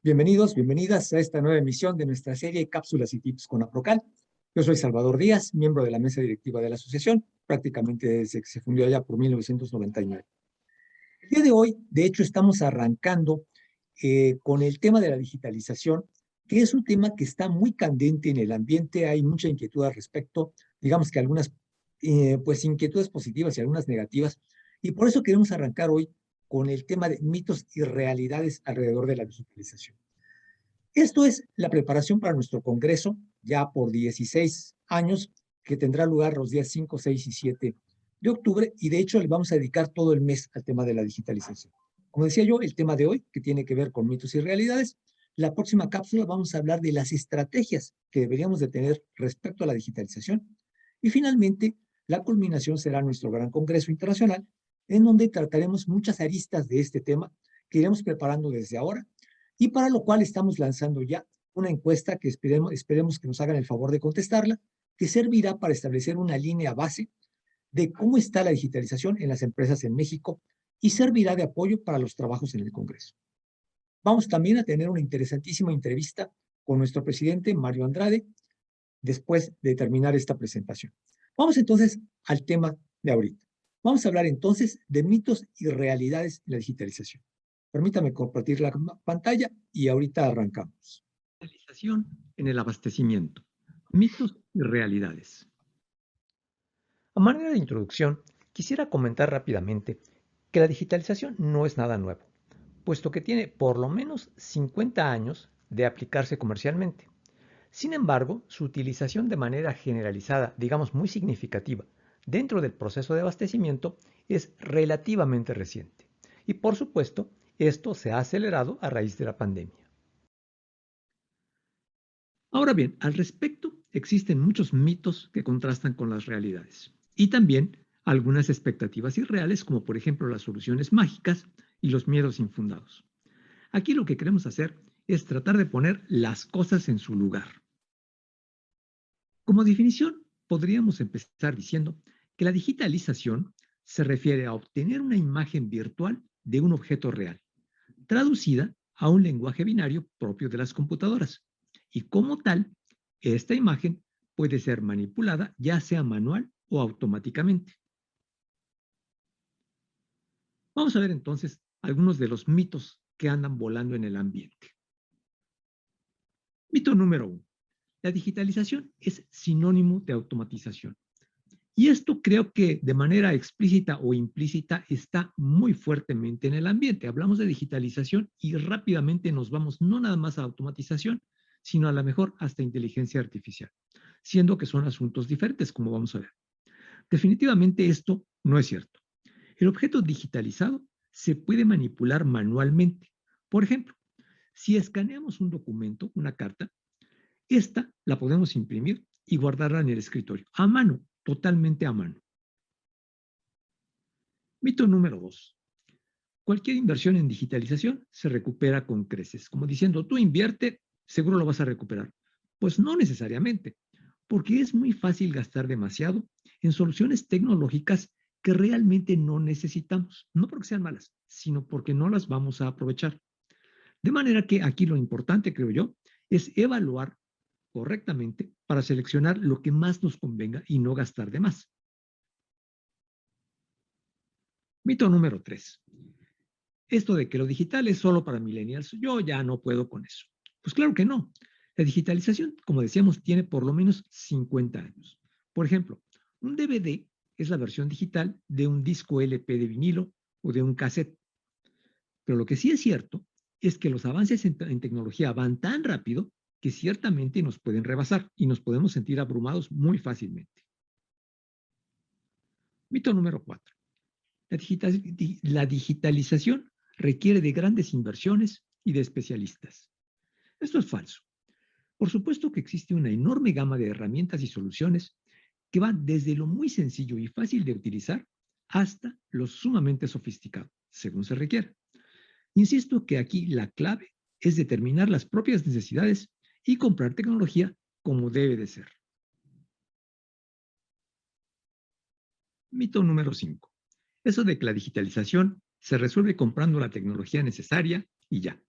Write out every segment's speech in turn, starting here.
Bienvenidos, bienvenidas a esta nueva emisión de nuestra serie Cápsulas y Tips con Aprocal. Yo soy Salvador Díaz, miembro de la mesa directiva de la asociación, prácticamente desde que se fundió allá por 1999. El día de hoy, de hecho, estamos arrancando con el tema de la digitalización, que es un tema que está muy candente en el ambiente. Hay mucha inquietud al respecto, digamos que algunas pues inquietudes positivas y algunas negativas, y por eso queremos arrancar hoy con el tema de mitos y realidades alrededor de la digitalización. Esto es la preparación para nuestro congreso, ya por 16 años, que tendrá lugar los días 5, 6 y 7 de octubre, y de hecho le vamos a dedicar todo el mes al tema de la digitalización. Como decía yo, el tema de hoy, que tiene que ver con mitos y realidades, la próxima cápsula vamos a hablar de las estrategias que deberíamos de tener respecto a la digitalización, y finalmente, la culminación será nuestro gran congreso internacional, en donde trataremos muchas aristas de este tema que iremos preparando desde ahora, y para lo cual estamos lanzando ya una encuesta que esperemos que nos hagan el favor de contestarla, que servirá para establecer una línea base de cómo está la digitalización en las empresas en México y servirá de apoyo para los trabajos en el Congreso. Vamos también a tener una interesantísima entrevista con nuestro presidente Mario Andrade después de terminar esta presentación. Vamos entonces al tema de ahorita. Vamos a hablar entonces de mitos y realidades en la digitalización. Permítame compartir la pantalla y ahorita arrancamos. Digitalización en el abastecimiento, mitos y realidades. A manera de introducción, quisiera comentar rápidamente que la digitalización no es nada nuevo, puesto que tiene por lo menos 50 años de aplicarse comercialmente. Sin embargo, su utilización de manera generalizada, digamos muy significativa, dentro del proceso de abastecimiento es relativamente reciente. Y por supuesto, esto se ha acelerado a raíz de la pandemia. Ahora bien, al respecto, existen muchos mitos que contrastan con las realidades y también algunas expectativas irreales, como por ejemplo las soluciones mágicas y los miedos infundados. Aquí lo que queremos hacer es tratar de poner las cosas en su lugar. Como definición, podríamos empezar diciendo que la digitalización se refiere a obtener una imagen virtual de un objeto real, traducida a un lenguaje binario propio de las computadoras. Y como tal, esta imagen puede ser manipulada ya sea manual o automáticamente. Vamos a ver entonces algunos de los mitos que andan volando en el ambiente. Mito número 1. La digitalización es sinónimo de automatización. Y esto creo que de manera explícita o implícita está muy fuertemente en el ambiente. Hablamos de digitalización y rápidamente nos vamos no nada más a automatización, sino a lo mejor hasta inteligencia artificial, siendo que son asuntos diferentes, como vamos a ver. Definitivamente esto no es cierto. El objeto digitalizado se puede manipular manualmente. Por ejemplo, si escaneamos un documento, una carta, esta la podemos imprimir y guardarla en el escritorio, a mano, totalmente a mano. Mito número 2. Cualquier inversión en digitalización se recupera con creces. Como diciendo, tú invierte, seguro lo vas a recuperar. Pues no necesariamente, porque es muy fácil gastar demasiado en soluciones tecnológicas que realmente no necesitamos. No porque sean malas, sino porque no las vamos a aprovechar. De manera que aquí lo importante, creo yo, es evaluar correctamente para seleccionar lo que más nos convenga y no gastar de más. Mito número 3. Esto de que lo digital es solo para millennials, yo ya no puedo con eso. Pues claro que no. La digitalización, como decíamos, tiene por lo menos 50 años. Por ejemplo, un DVD es la versión digital de un disco LP de vinilo o de un cassette. Pero lo que sí es cierto es que los avances en tecnología van tan rápido que ciertamente nos pueden rebasar y nos podemos sentir abrumados muy fácilmente. Mito número 4. La digitalización requiere de grandes inversiones y de especialistas. Esto es falso. Por supuesto que existe una enorme gama de herramientas y soluciones que van desde lo muy sencillo y fácil de utilizar hasta lo sumamente sofisticado, según se requiera. Insisto que aquí la clave es determinar las propias necesidades y comprar tecnología como debe de ser. Mito número 5. Eso de que la digitalización se resuelve comprando la tecnología necesaria y ya.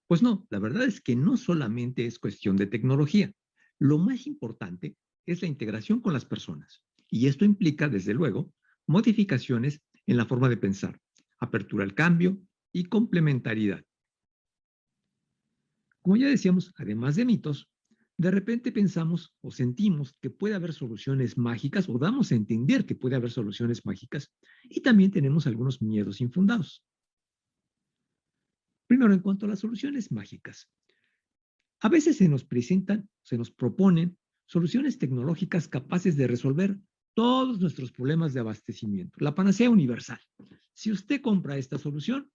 Pues no, la verdad es que no solamente es cuestión de tecnología. Lo más importante es la integración con las personas. Y esto implica, desde luego, modificaciones en la forma de pensar, apertura al cambio y complementariedad. Como ya decíamos, además de mitos, de repente pensamos o sentimos que puede haber soluciones mágicas o damos a entender que puede haber soluciones mágicas y también tenemos algunos miedos infundados. Primero, en cuanto a las soluciones mágicas. A veces se nos presentan, se nos proponen soluciones tecnológicas capaces de resolver todos nuestros problemas de abastecimiento, la panacea universal. Si usted compra esta solución,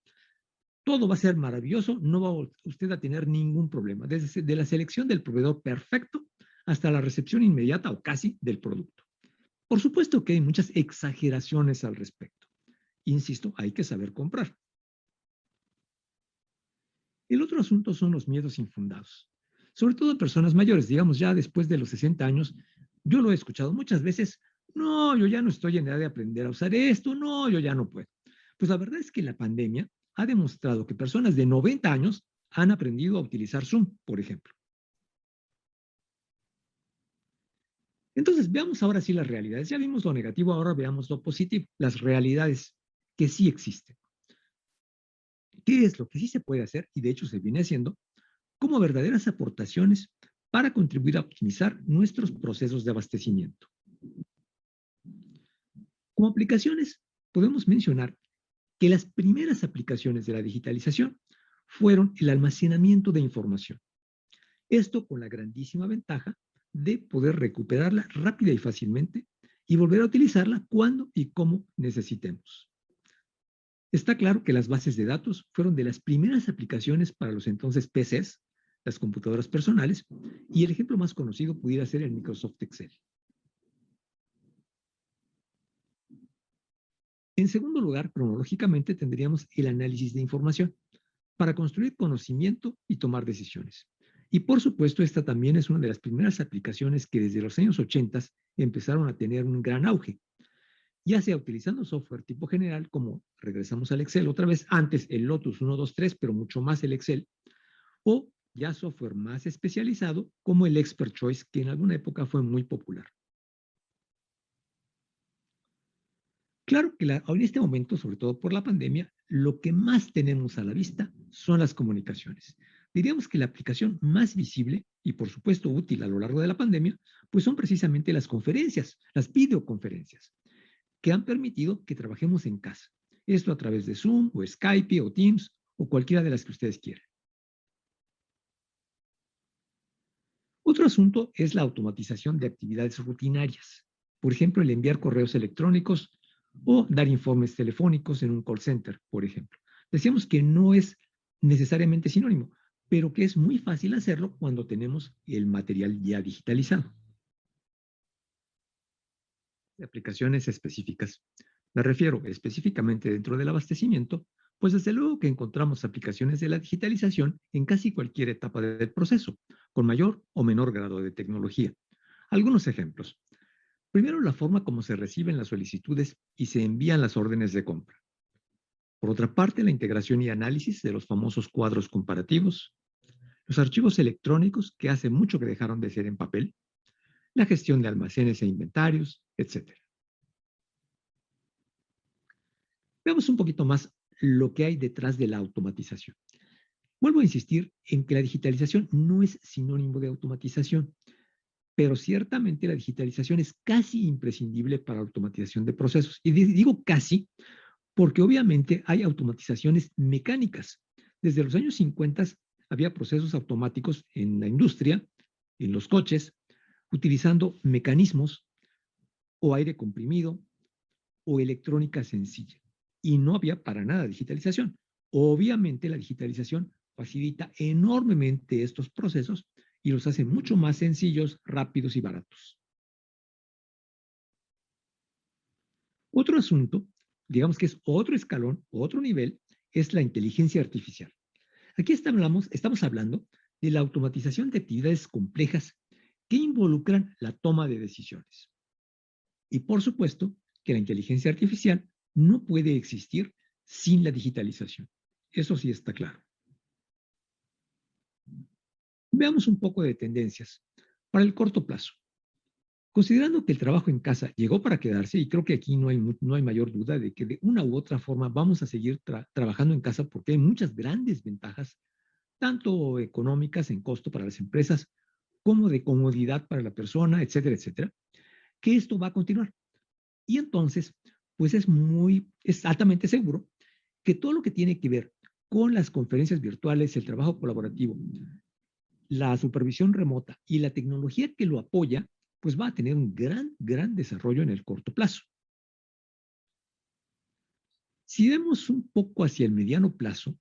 todo va a ser maravilloso, no va usted a tener ningún problema, desde de la selección del proveedor perfecto hasta la recepción inmediata o casi del producto. Por supuesto que hay muchas exageraciones al respecto. Insisto, hay que saber comprar. El otro asunto son los miedos infundados, sobre todo en personas mayores, digamos ya después de los 60 años. Yo lo he escuchado muchas veces, no, yo ya no estoy en edad de aprender a usar esto, no, yo ya no puedo. Pues la verdad es que la pandemia ha demostrado que personas de 90 años han aprendido a utilizar Zoom, por ejemplo. Entonces, veamos ahora sí las realidades. Ya vimos lo negativo, ahora veamos lo positivo, las realidades que sí existen. ¿Qué es lo que sí se puede hacer? Y de hecho se viene haciendo como verdaderas aportaciones para contribuir a optimizar nuestros procesos de abastecimiento. Como aplicaciones, podemos mencionar que las primeras aplicaciones de la digitalización fueron el almacenamiento de información. Esto con la grandísima ventaja de poder recuperarla rápida y fácilmente y volver a utilizarla cuando y como necesitemos. Está claro que las bases de datos fueron de las primeras aplicaciones para los entonces PCs, las computadoras personales, y el ejemplo más conocido pudiera ser el Microsoft Excel. En segundo lugar, cronológicamente tendríamos el análisis de información para construir conocimiento y tomar decisiones. Y por supuesto, esta también es una de las primeras aplicaciones que desde los años 80 empezaron a tener un gran auge, ya sea utilizando software tipo general, como regresamos al Excel otra vez, antes el Lotus 123, pero mucho más el Excel, o ya software más especializado, como el Expert Choice, que en alguna época fue muy popular. Claro que en este momento, sobre todo por la pandemia, lo que más tenemos a la vista son las comunicaciones. Diríamos que la aplicación más visible y por supuesto útil a lo largo de la pandemia, pues son precisamente las conferencias, las videoconferencias, que han permitido que trabajemos en casa. Esto a través de Zoom o Skype o Teams o cualquiera de las que ustedes quieran. Otro asunto es la automatización de actividades rutinarias. Por ejemplo, el enviar correos electrónicos o dar informes telefónicos en un call center, por ejemplo. Decíamos que no es necesariamente sinónimo, pero que es muy fácil hacerlo cuando tenemos el material ya digitalizado. De aplicaciones específicas. Me refiero específicamente dentro del abastecimiento, pues desde luego que encontramos aplicaciones de la digitalización en casi cualquier etapa del proceso, con mayor o menor grado de tecnología. Algunos ejemplos. Primero, la forma como se reciben las solicitudes y se envían las órdenes de compra. Por otra parte, la integración y análisis de los famosos cuadros comparativos, los archivos electrónicos que hace mucho que dejaron de ser en papel, la gestión de almacenes e inventarios, etc. Veamos un poquito más lo que hay detrás de la automatización. Vuelvo a insistir en que la digitalización no es sinónimo de automatización, pero ciertamente la digitalización es casi imprescindible para la automatización de procesos. Y digo casi porque obviamente hay automatizaciones mecánicas. Desde los años 50 había procesos automáticos en la industria, en los coches, utilizando mecanismos o aire comprimido o electrónica sencilla. Y no había para nada digitalización. Obviamente la digitalización facilita enormemente estos procesos y los hace mucho más sencillos, rápidos y baratos. Otro asunto, digamos que es otro escalón, otro nivel, es la inteligencia artificial. Aquí estamos hablando de la automatización de actividades complejas que involucran la toma de decisiones. Y por supuesto que la inteligencia artificial no puede existir sin la digitalización. Eso sí está claro. Veamos un poco de tendencias para el corto plazo. Considerando que el trabajo en casa llegó para quedarse, y creo que aquí no hay mayor duda de que de una u otra forma vamos a seguir trabajando en casa porque hay muchas grandes ventajas, tanto económicas en costo para las empresas, como de comodidad para la persona, etcétera, etcétera, que esto va a continuar. Y entonces, pues es altamente seguro que todo lo que tiene que ver con las conferencias virtuales, el trabajo colaborativo, la supervisión remota y la tecnología que lo apoya, pues va a tener un gran desarrollo en el corto plazo. Si vemos un poco hacia el mediano plazo,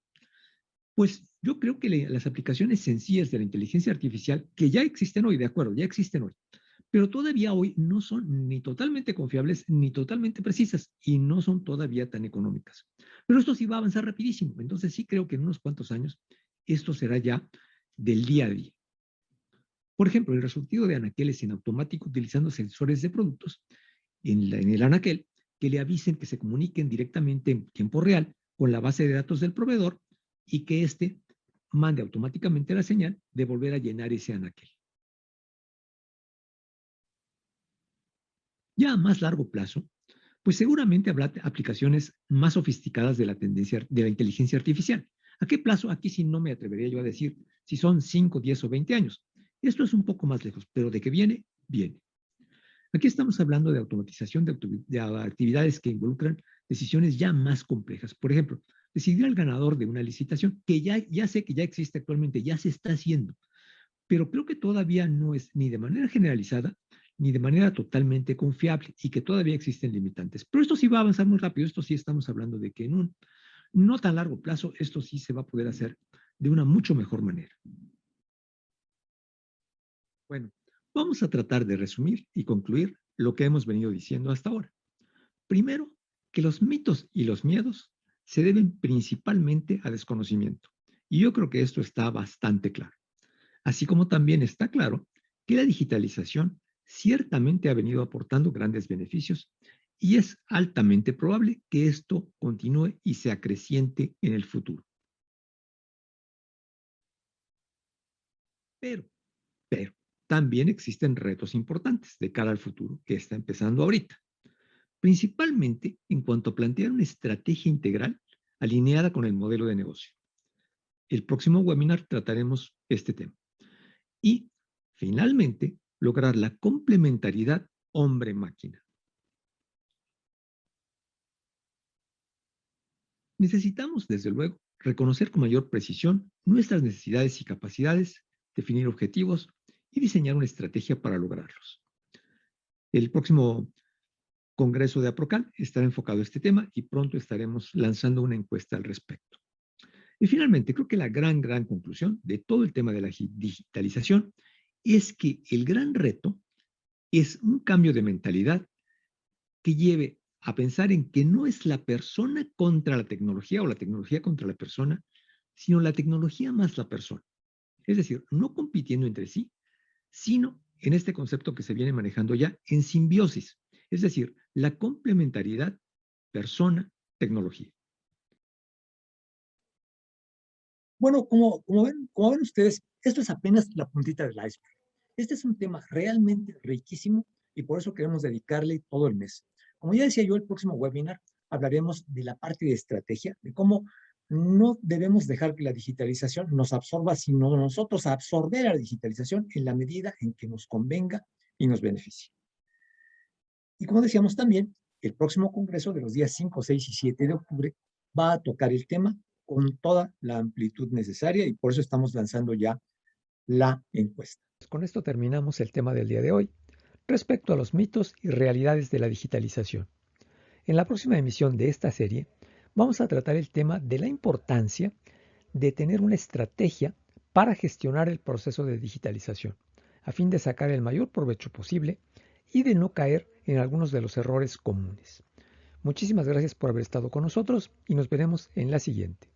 pues yo creo que las aplicaciones sencillas de la inteligencia artificial, que ya existen hoy, de acuerdo, ya existen hoy, pero todavía hoy no son ni totalmente confiables ni totalmente precisas y no son todavía tan económicas. Pero esto sí va a avanzar rapidísimo, entonces sí creo que en unos cuantos años esto será ya del día a día. Por ejemplo, el resultado de anaqueles en automático utilizando sensores de productos en el anaquel que le avisen que se comuniquen directamente en tiempo real con la base de datos del proveedor y que éste mande automáticamente la señal de volver a llenar ese anaquel. Ya a más largo plazo, pues seguramente habrá aplicaciones más sofisticadas de la inteligencia artificial. ¿A qué plazo? Aquí sí no me atrevería yo a decir si son 5, 10 o 20 años. Esto es un poco más lejos, pero de que viene, viene. Aquí estamos hablando de automatización de actividades que involucran decisiones ya más complejas. Por ejemplo, decidir al ganador de una licitación, que ya sé que ya existe actualmente, ya se está haciendo, pero creo que todavía no es ni de manera generalizada ni de manera totalmente confiable y que todavía existen limitantes. Pero esto sí va a avanzar muy rápido, esto sí estamos hablando de que en un no tan largo plazo esto sí se va a poder hacer de una mucho mejor manera. Bueno, vamos a tratar de resumir y concluir lo que hemos venido diciendo hasta ahora. Primero, que los mitos y los miedos se deben principalmente a desconocimiento. Y yo creo que esto está bastante claro. Así como también está claro que la digitalización ciertamente ha venido aportando grandes beneficios y es altamente probable que esto continúe y sea creciente en el futuro. Pero, pero, también existen retos importantes de cara al futuro que está empezando ahorita, principalmente en cuanto a plantear una estrategia integral alineada con el modelo de negocio. El próximo webinar trataremos este tema. Y, finalmente, lograr la complementariedad hombre-máquina. Necesitamos, desde luego, reconocer con mayor precisión nuestras necesidades y capacidades, definir objetivos y diseñar una estrategia para lograrlos. El próximo Congreso de APROCAL estará enfocado a este tema y pronto estaremos lanzando una encuesta al respecto. Y finalmente, creo que la gran conclusión de todo el tema de la digitalización es que el gran reto es un cambio de mentalidad que lleve a pensar en que no es la persona contra la tecnología o la tecnología contra la persona, sino la tecnología más la persona. Es decir, no compitiendo entre sí, sino en este concepto que se viene manejando ya en simbiosis, es decir, la complementariedad persona-tecnología. Bueno, como ven ustedes, esto es apenas la puntita del iceberg. Este es un tema realmente riquísimo y por eso queremos dedicarle todo el mes. Como ya decía yo, el próximo webinar hablaremos de la parte de estrategia, de cómo no debemos dejar que la digitalización nos absorba, sino nosotros absorber a la digitalización en la medida en que nos convenga y nos beneficie. Y como decíamos también, el próximo congreso de los días 5, 6 y 7 de octubre va a tocar el tema con toda la amplitud necesaria y por eso estamos lanzando ya la encuesta. Con esto terminamos el tema del día de hoy respecto a los mitos y realidades de la digitalización. En la próxima emisión de esta serie vamos a tratar el tema de la importancia de tener una estrategia para gestionar el proceso de digitalización, a fin de sacar el mayor provecho posible y de no caer en algunos de los errores comunes. Muchísimas gracias por haber estado con nosotros y nos veremos en la siguiente.